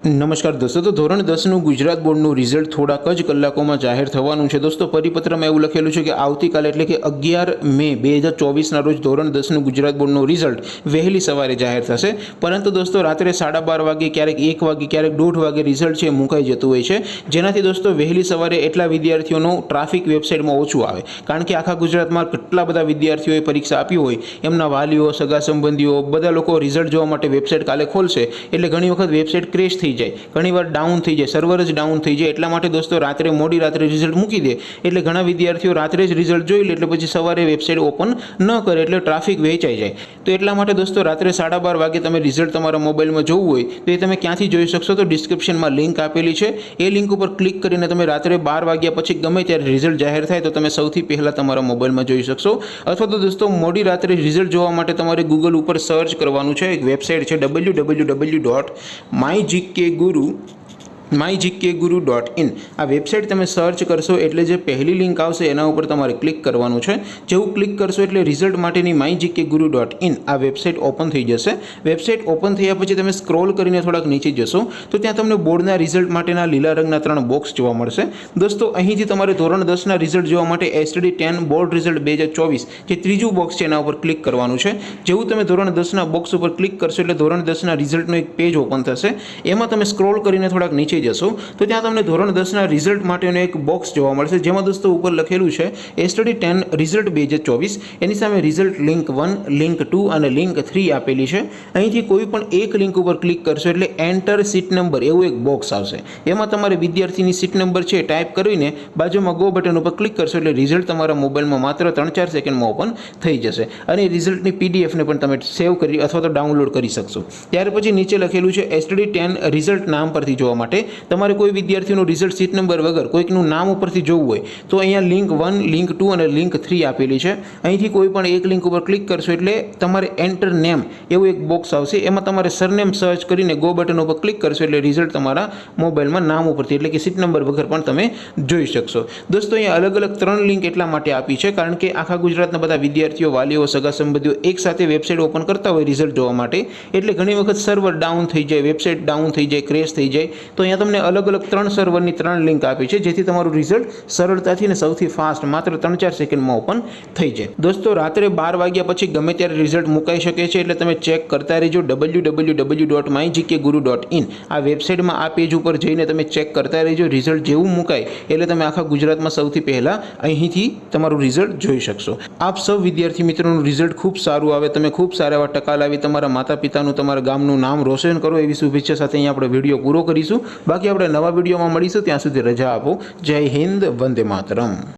નમસ્કાર દોસ્તો, તો ધોરણ 10નું ગુજરાત બોર્ડનું રિઝલ્ટ થોડાક જ કલાકોમાં જાહેર થવાનું છે. દોસ્તો, પરિપત્રમાં એવું લખેલું છે કે આવતીકાલે એટલે કે 11 મે 2024ના રોજ ધોરણ 10નું ગુજરાત બોર્ડનું રિઝલ્ટ વહેલી સવારે જાહેર થશે. પરંતુ દોસ્તો, રાત્રે 12:30 વાગે, ક્યારેક 1 વાગે, ક્યારેક 1:30 વાગે રિઝલ્ટ છે મુકાઈ જતું હોય છે, જેનાથી દોસ્તો વહેલી સવારે એટલા વિદ્યાર્થીઓનું ટ્રાફિક વેબસાઇટમાં ઓછું આવે. કારણ કે આખા ગુજરાતમાં કેટલા બધા વિદ્યાર્થીઓએ પરીક્ષા આપી હોય, એમના વાલીઓ, સગા સંબંધીઓ બધા લોકો રિઝલ્ટ જોવા માટે વેબસાઇટ કાલે ખોલશે, એટલે ઘણી વખત વેબસાઇટ ક્રેશ થઈ જાય, ઘણીવાર ડાઉન થઈ જાય, સર્વર જ ડાઉન થઈ જાય. એટલા માટે દોસ્તો મોડી રાત્રે રિઝલ્ટ મૂકી દે, એટલે ઘણા વિદ્યાર્થીઓ રાત્રે જ રિઝલ્ટ જોઈ લે, એટલે પછી સવારે વેબસાઇટ ઓપન ન કરે, એટલે ટ્રાફિક વહેંચાઈ જાય. તો એટલા માટે દોસ્તો રાત્રે 12:30 વાગે તમે રિઝલ્ટ તમારા મોબાઈલમાં જોવું હોય તો એ તમે ક્યાંથી જોઈ શકશો? તો ડિસ્ક્રિપ્શનમાં લિંક આપેલી છે, એ લિંક ઉપર ક્લિક કરીને તમે રાત્રે 12 વાગ્યા પછી ગમે ત્યારે રિઝલ્ટ જાહેર થાય તો તમે સૌથી પહેલાં તમારા મોબાઈલમાં જોઈ શકશો. અથવા તો દોસ્તો મોડી રાત્રે રિઝલ્ટ જોવા માટે તમારે ગૂગલ ઉપર સર્ચ કરવાનું છે. એક વેબસાઇટ છે www.mygkguru.in. આ વેબસાઇટ તમે સર્ચ કરશો એટલે જે પહેલી લિંક આવશે એના ઉપર તમારે ક્લિક કરવાનું છે. જેવું ક્લિક કરશો એટલે રિઝલ્ટ માટેની mygkguru.in આ વેબસાઇટ ઓપન થઈ જશે. વેબસાઇટ ઓપન થયા પછી તમે સ્ક્રોલ કરીને થોડાક નીચે જશો તો ત્યાં તમને બોર્ડના રિઝલ્ટ માટેના લીલા રંગના 3 બોક્સ જોવા મળશે. દોસ્તો, અહીંથી તમારે ધોરણ 10ના રિઝલ્ટ જોવા માટે STD10 બોર્ડ રિઝલ્ટ 2024 જે ત્રીજું બોક્સ છે એના ઉપર ક્લિક કરવાનું છે. જેવું તમે ધોરણ 10ના બોક્સ ઉપર ક્લિક કરશો એટલે ધોરણ 10ના રિઝલ્ટનું એક પેજ ઓપન થશે. એમાં તમે સ્ક્રોલ કરીને થોડાક નીચે જશો તો ત્યાં તમને ધોરણ 10ના રિઝલ્ટ માટેનું એક બોક્સ જોવા મળશે, જેમાં દોસ્તો ઉપર લખેલું છે STD10 રિઝલ્ટ 2024. એની સામે રિઝલ્ટ લિંક 1, લિંક 2 અને લિંક 3 આપેલી છે. અહીંથી કોઈ પણ એક લિંક ઉપર ક્લિક કરશો એટલે એન્ટર સીટ નંબર એવું એક બોક્સ આવશે. એમાં તમારે વિદ્યાર્થીની સીટ નંબર છે ટાઈપ કરીને બાજુમાં ગો બટન ઉપર ક્લિક કરશો એટલે રિઝલ્ટ તમારા મોબાઈલમાં માત્ર 3-4 સેકન્ડમાં ઓપન થઈ જશે. અને રિઝલ્ટની પીડીએફને પણ તમે સેવ કરી અથવા તો ડાઉનલોડ કરી શકશો. ત્યાર પછી નીચે લખેલું છે STD10 રિઝલ્ટ નામ પરથી જોવા માટે. તમારે કોઈ વિદ્યાર્થીનું રિઝલ્ટ સીટ નંબર વગર કોઈકનું નામ ઉપરથી જોવું હોય તો અહીંયા લિંક 1, લિંક 2 અને લિંક 3 આપેલી છે. અહીંથી કોઈ પણ એક લિંક ઉપર ક્લિક કરશો એટલે તમારે એન્ટર નેમ એવું એક બોક્સ આવશે. એમાં તમારે સરનેમ સર્ચ કરીને ગો બટન ઉપર ક્લિક કરશો એટલે રિઝલ્ટ તમારા મોબાઈલમાં નામ ઉપરથી એટલે કે સીટ નંબર વગર પણ તમે જોઈ શકશો. દોસ્તો, અહીંયા અલગ અલગ 3 લિંક એટલા માટે આપી છે કારણ કે આખા ગુજરાતના બધા વિદ્યાર્થીઓ, વાલીઓ, સગા સંબંધીઓ એકસાથે વેબસાઇટ ઓપન કરતા હોય રિઝલ્ટ જોવા માટે, એટલે ઘણી વખત સર્વર ડાઉન થઈ જાય, વેબસાઇટ ડાઉન થઈ જાય, ક્રેશ થઈ જાય. તો અહીંયા તમને અલગ અલગ 3 સર્વરની 3 લિંક આપી છે, જેથી તમારું રિઝલ્ટ સરળતાથી અને સૌથી ફાસ્ટ માત્ર 3-4 સેકન્ડમાં ઓપન થઈ જાય. દોસ્તો, રાત્રે 12 વાગ્યા પછી ગમે ત્યારે રિઝલ્ટ મુકાઈ શકે છે, એટલે તમે ચેક કરતા રહેજો. www.mygkguru.in આ વેબસાઇટમાં આ પેજ ઉપર જઈને તમે ચેક કરતા રહેજો. રિઝલ્ટ જેવું મુકાય એટલે તમે આખા ગુજરાતમાં સૌથી પહેલાં અહીંથી તમારું રિઝલ્ટ જોઈ શકશો. આપ સૌ વિદ્યાર્થી મિત્રોનું રિઝલ્ટ ખૂબ સારું આવે, તમે ખૂબ સારા એવા ટકા લાવી તમારા માતા પિતાનું, તમારા ગામનું નામ રોશન કરો, એવી શુભેચ્છા સાથે અહીં આપણે વિડીયો પૂરો કરીશું. બાકી આપણે નવા વિડીયોમાં મળીશું. ત્યાં સુધી રજા આપો. જય હિન્દ, વંદે માતરમ.